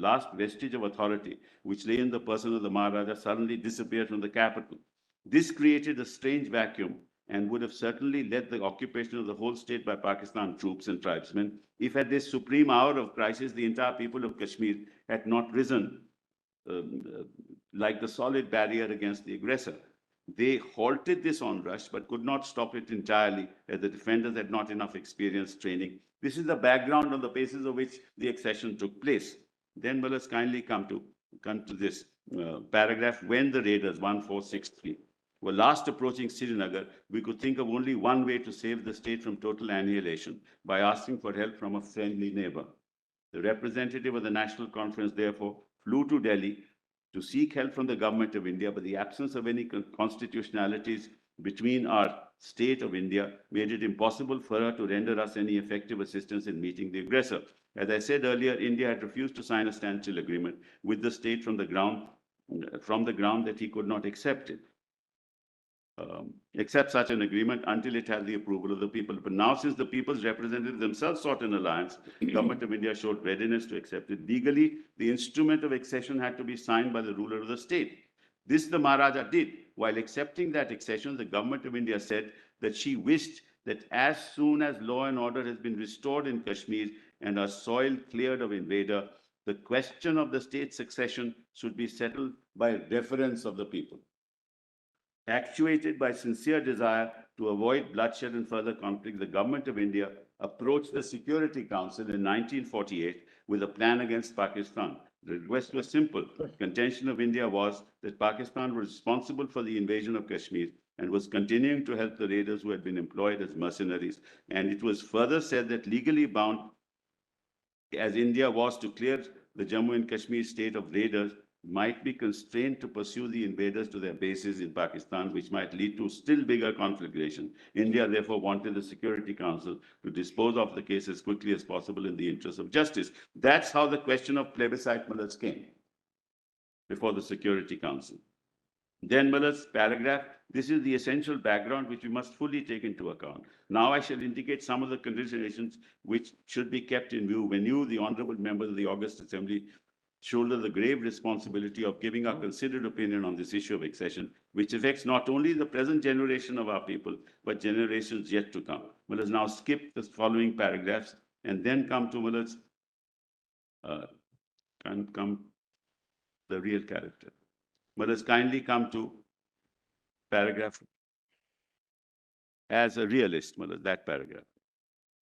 last vestige of authority, which lay in the person of the Maharaja, suddenly disappeared from the capital. This created a strange vacuum and would have certainly led the occupation of the whole state by Pakistan troops and tribesmen if at this supreme hour of crisis, the entire people of Kashmir had not risen like the solid barrier against the aggressor. They halted this onrush but could not stop it entirely, as the defenders had not enough experience training. This is the background on the basis of which the accession took place. Then let us kindly come to this paragraph. When the raiders 1463 were last approaching Srinagar, we could think of only one way to save the state from total annihilation, by asking for help from a friendly neighbor. The representative of the National Conference therefore flew to Delhi to seek help from the government of India, but the absence of any constitutionalities between our state of India made it impossible for her to render us any effective assistance in meeting the aggressor. As I said earlier, India had refused to sign a standstill agreement with the state from the ground that he could not accept such an agreement until it had the approval of the people. But now, since the people's representatives themselves sought an alliance, the government of India showed readiness to accept it. Legally, the instrument of accession had to be signed by the ruler of the state. This the Maharaja did. While accepting that accession, the government of India said that she wished that as soon as law and order has been restored in Kashmir and our soil cleared of invader, the question of the state's succession should be settled by reference of the people. Actuated by sincere desire to avoid bloodshed and further conflict, the government of India approached the Security Council in 1948 with a plan against Pakistan. The request was simple. The contention of India was that Pakistan was responsible for the invasion of Kashmir and was continuing to help the raiders who had been employed as mercenaries. And it was further said that legally bound, as India was to clear the Jammu and Kashmir state of raiders, might be constrained to pursue the invaders to their bases in Pakistan, which might lead to still bigger conflagration. India therefore wanted the Security Council to dispose of the case as quickly as possible in the interest of justice. That's how the question of plebiscite Muller's came before the Security Council. Then Muller's paragraph, this is the essential background which we must fully take into account. Now I shall indicate some of the considerations which should be kept in view when you, the honorable members of the August Assembly, shoulder the grave responsibility of giving our considered opinion on this issue of accession, which affects not only the present generation of our people, but generations yet to come. Let us now skip the following paragraphs and then come to Muller's the real character. Let us kindly come to paragraph. As a realist, that paragraph.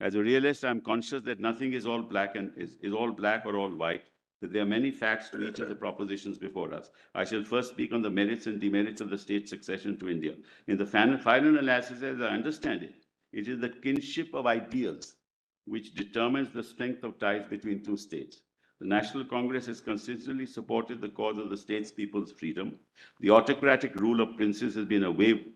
As a realist, I'm conscious that nothing is all black and is all black or all white, that there are many facts to each of the propositions before us. I shall first speak on the merits and demerits of the state's succession to India. In the final analysis, as I understand it, it is the kinship of ideals which determines the strength of ties between two states. The National Congress has consistently supported the cause of the state's people's freedom. The autocratic rule of princes has been a way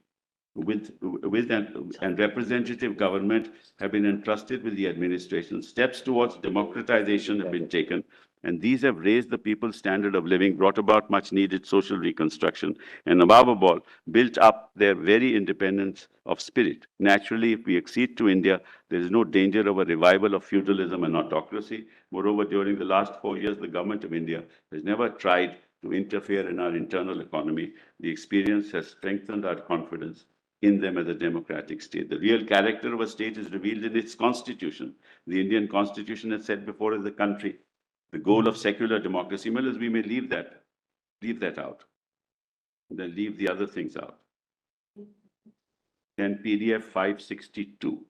and representative government have been entrusted with the administration. Steps towards democratization have been taken, and these have raised the people's standard of living, brought about much needed social reconstruction, and above all, built up their very independence of spirit. Naturally, if we accede to India, there is no danger of a revival of feudalism and autocracy. Moreover, during the last 4 years, the government of India has never tried to interfere in our internal economy. The experience has strengthened our confidence in them as a democratic state. The real character of a state is revealed in its constitution. The Indian constitution has set before us the country, the goal of secular democracy. Well, as we may leave that out, then leave the other things out. Then PDF 562.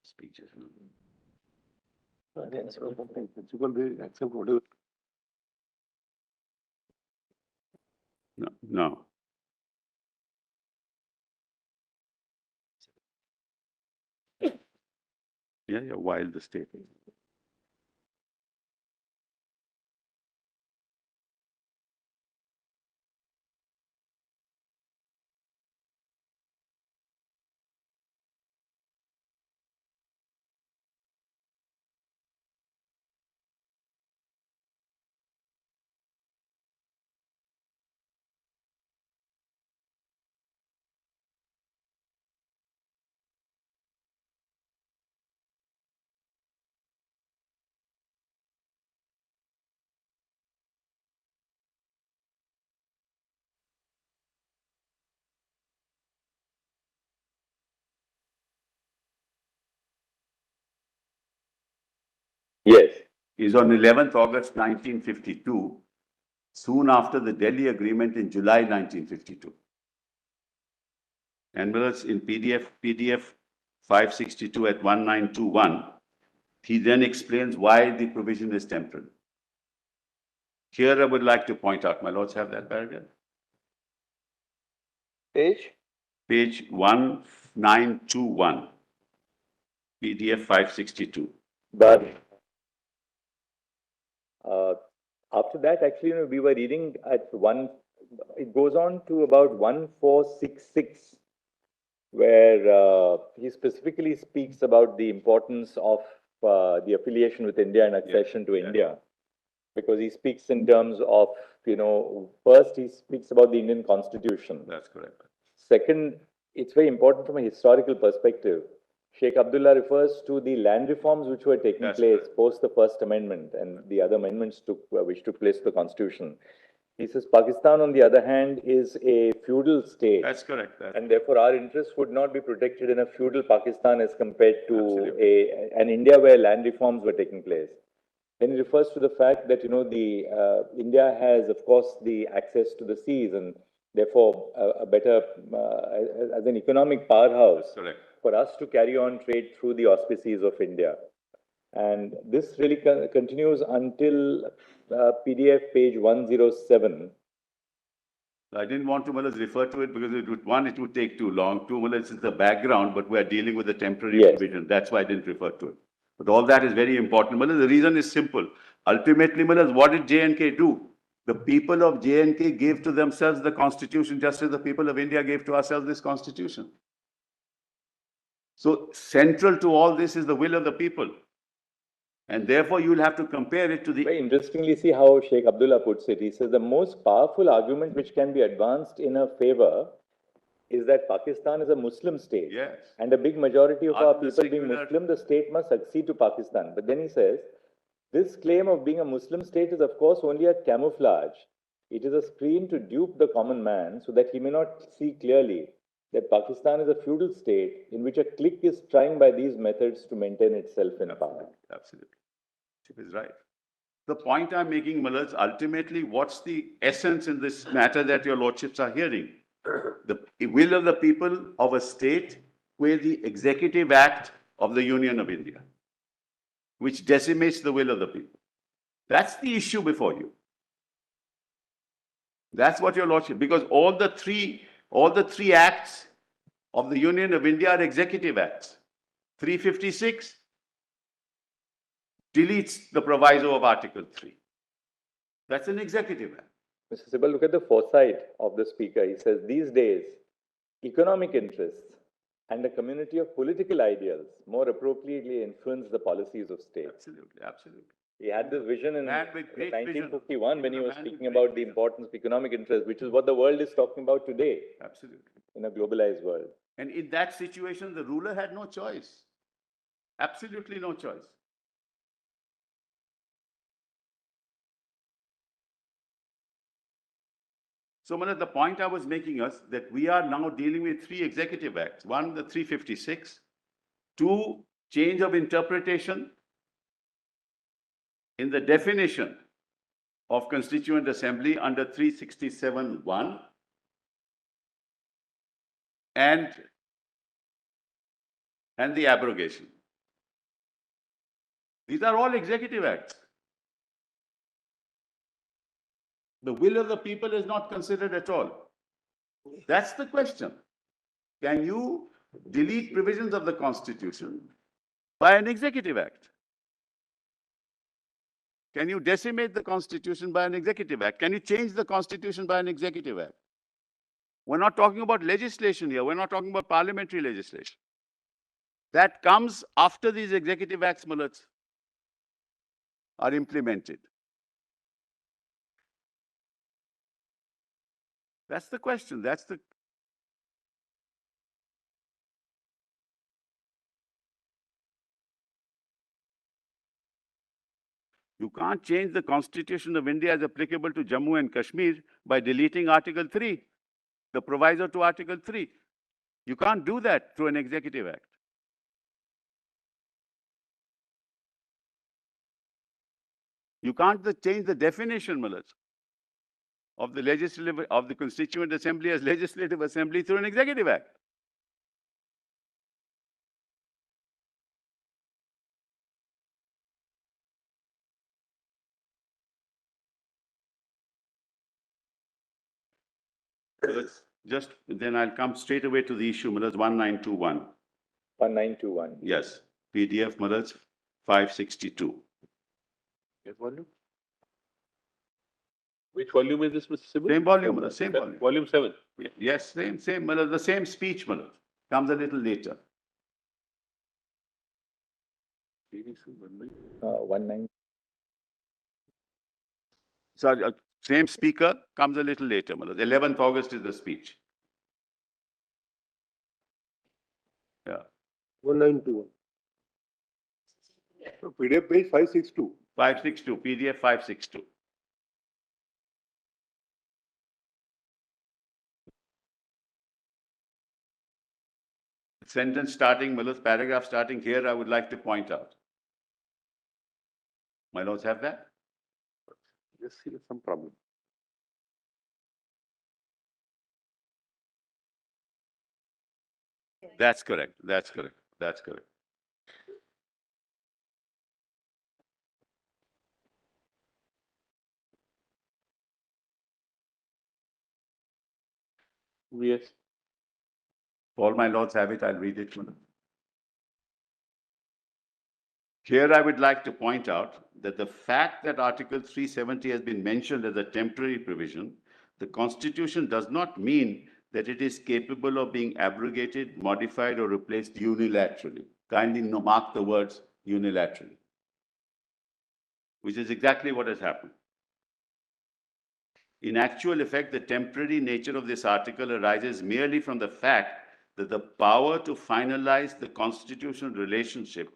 Speeches. No. Yeah, while the state. is on 11th August 1952, soon after the Delhi Agreement in July 1952. And whereas in PDF 562 at 1921, he then explains why the provision is temporal. Here I would like to point out, my lords have that paragraph. Page? Page 1921, PDF 562. But after that, actually, we were reading at it goes on to about 1466, where he specifically speaks about the importance of the affiliation with India and accession to India. Because he speaks in terms of, first he speaks about the Indian Constitution. That's correct. Second, it's very important from a historical perspective. Sheikh Abdullah refers to the land reforms which were taking place post the First Amendment and the other amendments which took place to the Constitution. He says Pakistan, on the other hand, is a feudal state. That's correct. And therefore, our interests would not be protected in a feudal Pakistan as compared to an India where land reforms were taking place. Then he refers to the fact that, India has, of course, the access to the seas and therefore a better, as an economic powerhouse for us to carry on trade through the auspices of India. And this really continues until PDF page 107. I didn't want to refer to it because it would take too long. Two, it's the background, but we are dealing with a temporary provision. That's why I didn't refer to it. But all that is very important. The reason is simple. Ultimately, what did J&K do? The people of J&K gave to themselves the constitution just as the people of India gave to ourselves this constitution. So central to all this is the will of the people. And therefore, you'll have to compare it to the... Very interestingly, see how Sheikh Abdullah puts it. He says the most powerful argument which can be advanced in her favor is that Pakistan is a Muslim state. Yes. And a big majority of our people being Muslim, the state must succeed to Pakistan. But then he says, this claim of being a Muslim state is of course only a camouflage. It is a screen to dupe the common man so that he may not see clearly that Pakistan is a feudal state in which a clique is trying by these methods to maintain itself in power. Absolutely. She is right. The point I'm making, Mullahs, ultimately, what's the essence in this matter that your lordships are hearing? The will of the people of a state where the executive act of the Union of India, which decimates the will of the people. That's the issue before you. That's what your lordship, because all the three acts of the Union of India are executive acts. 356 deletes the proviso of Article 3. That's an executive act. Mr. Sibal, look at the foresight of the speaker. He says, these days, economic interests and a community of political ideals more appropriately influence the policies of state. Absolutely, absolutely. He had this vision in 1951 when he was speaking about the importance of economic interest, which is what the world is talking about today. Absolutely. In a globalized world. And in that situation, the ruler had no choice. Absolutely no choice. So, the point I was making is that we are now dealing with three executive acts. One, the 356. Two, change of interpretation in the definition of Constituent Assembly under 367(1). And the abrogation. These are all executive acts. The will of the people is not considered at all. That's the question. Can you delete provisions of the Constitution by an executive act? Can you decimate the Constitution by an executive act? Can you change the Constitution by an executive act? We're not talking about legislation here. We're not talking about parliamentary legislation. That comes after these executive acts, mullahs, are implemented. That's the question. You can't change the Constitution of India as applicable to Jammu and Kashmir by deleting Article 3, the proviso to Article 3. You can't do that through an executive act. You can't change the definition, Malaj, of the legislative, of the Constituent Assembly as legislative assembly through an executive act. So let's just, then I'll come straight away to the issue, Malaj, 1921. 1921. Yes, PDF, Malaj, 562. Yes, volume? Which volume is this, Mr. Sibal? Same volume, Malaj, same volume. Volume 7. Yes, same, Malaj, the same speech, Malaj, comes a little later. 19. Sorry, same speaker comes a little later, Malaj. 11th August is the speech. Yeah. 1921. So PDF page 562. 562, PDF 562. Sentence starting, Malaj, paragraph starting here, I would like to point out. My lords have that? Just see some problem. That's correct. That's correct. That's correct. Yes. All my lords have it. I'll read it. Here, I would like to point out that the fact that Article 370 has been mentioned as a temporary provision, the Constitution does not mean that it is capable of being abrogated, modified, or replaced unilaterally. Kindly mark the words unilaterally, which is exactly what has happened. In actual effect, the temporary nature of this article arises merely from the fact that the power to finalize the constitutional relationship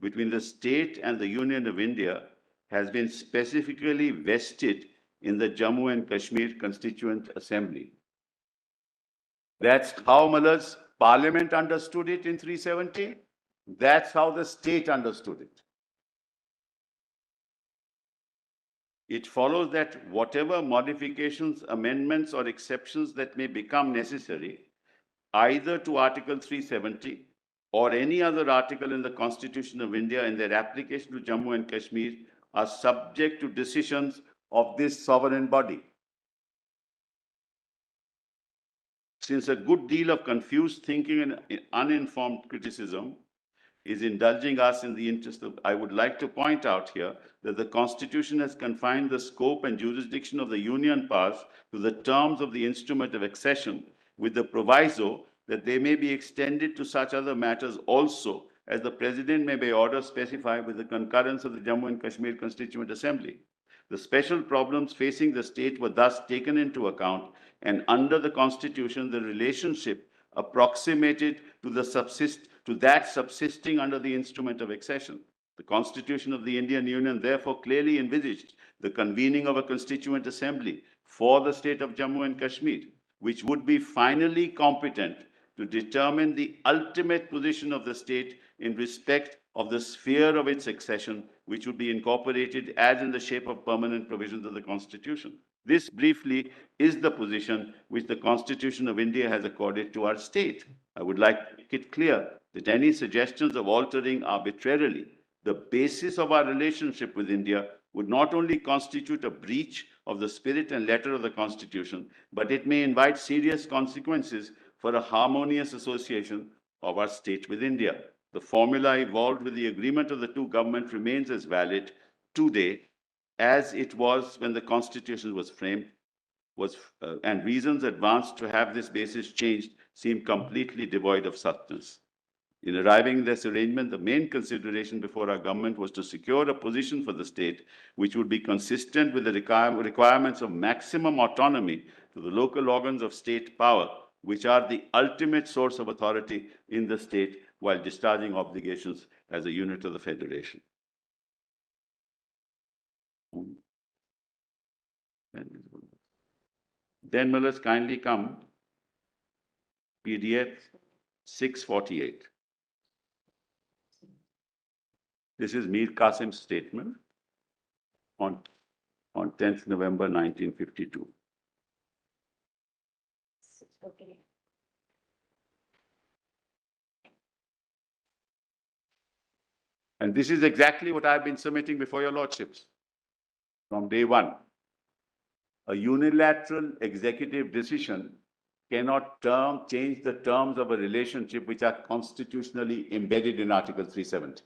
between the state and the Union of India has been specifically vested in the Jammu and Kashmir Constituent Assembly. That's how Malaj's Parliament understood it in 370. That's how the state understood it. It follows that whatever modifications, amendments, or exceptions that may become necessary, either to Article 370 or any other article in the Constitution of India in their application to Jammu and Kashmir, are subject to decisions of this sovereign body. Since a good deal of confused thinking and uninformed criticism is indulging us in the interest of, I would like to point out here that the Constitution has confined the scope and jurisdiction of the Union powers to the terms of the instrument of accession, with the proviso that they may be extended to such other matters also as the President may by order specify with the concurrence of the Jammu and Kashmir Constituent Assembly. The special problems facing the state were thus taken into account, and under the Constitution, the relationship approximated to that subsisting under the instrument of accession. The Constitution of the Indian Union therefore clearly envisaged the convening of a Constituent Assembly for the state of Jammu and Kashmir, which would be finally competent to determine the ultimate position of the state in respect of the sphere of its accession, which would be incorporated as in the shape of permanent provisions of the Constitution. This briefly is the position which the Constitution of India has accorded to our state. I would like to make it clear that any suggestions of altering arbitrarily the basis of our relationship with India would not only constitute a breach of the spirit and letter of the Constitution, but it may invite serious consequences for a harmonious association of our state with India. The formula evolved with the agreement of the two governments remains as valid today as it was when the Constitution was framed, and reasons advanced to have this basis changed seem completely devoid of substance. In arriving at this arrangement, the main consideration before our government was to secure a position for the state which would be consistent with the requirements of maximum autonomy to the local organs of state power, which are the ultimate source of authority in the state while discharging obligations as a unit of the federation. Then Miller's kindly come, PDF 648. This is Mir Qasim's statement on 10th November 1952. Okay. And this is exactly what I've been submitting before your lordships from day one. A unilateral executive decision cannot change the terms of a relationship which are constitutionally embedded in Article 370.